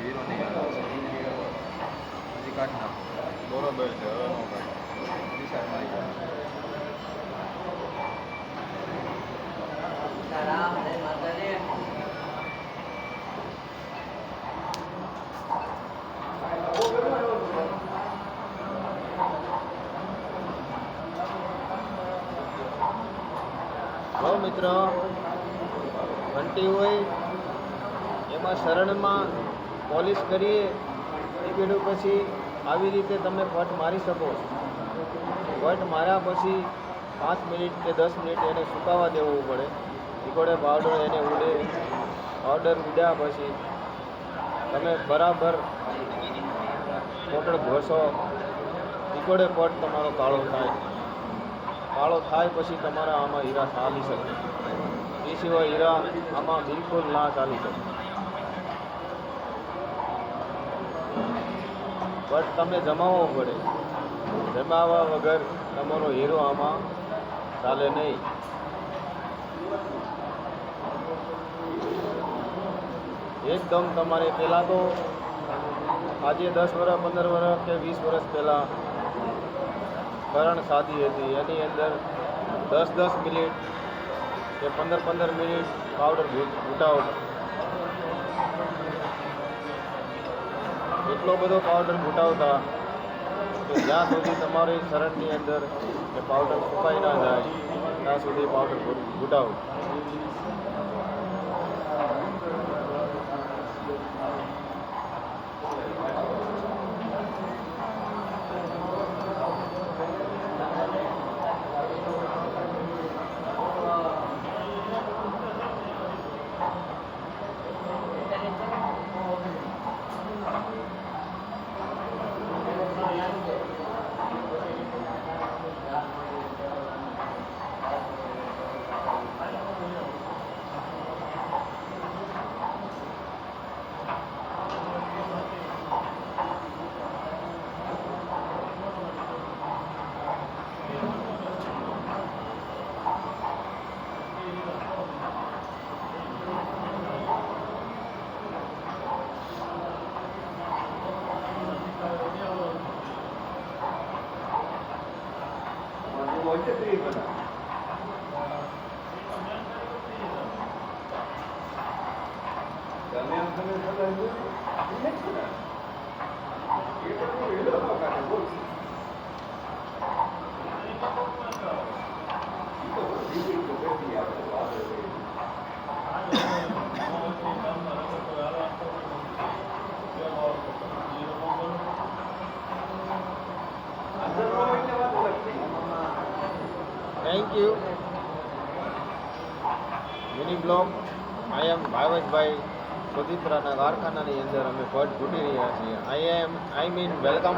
Hero નહીં આવે હજી કાઢી નાખો બરોબર છે હવે નો કાઢ ડિસાઈડ મારી જાય જો મિત્ર ઘંટી હોય એમાં શરણમાં પોલિશ કરીએ નીકળ્યું પછી આવી રીતે તમે પટ મારી શકો. પટ માર્યા પછી 5 મિનિટ કે 10 મિનિટ એને સુકાવા દેવું પડે. નીકળે પાવડર એને ઉડે. પાવડર ઉડ્યા પછી તમે બરાબર મોટર ઘસો. નીકળે પટ તમારો કાળો થાય. કાળો થાય પછી તમારા આમાં હીરા ચાલી શકે. એ સિવાય હીરા આમાં બિલકુલ ના ચાલી શકે. બટ તમે જમાવવો પડે. જમાવવા વગર તમારો હીરો આમાં ચાલે નહીં. એકદમ તમારે પહેલાં તો આજે 10 વર્ષ 15 વર્ષ કે 20 વર્ષ પહેલાં કરણ સાદી હતી. એની અંદર 10-10 મિનિટ કે 15-15 મિનિટ પાવડર ઘૂંટાવો. એટલો બધો પાવડર ઘૂંટાવતા કે જ્યાં સુધી તમારી શરણની અંદર એ પાવડર સુકાઈ ના જાય ત્યાં સુધી પાવડર ઘૂંટાવો. Thank you. Mini blog I am Bhaveshbhai સોદીપરાના કારખાનાની અંદર અમે પટ ઘૂંટી રહ્યા છીએ. I mean welcome.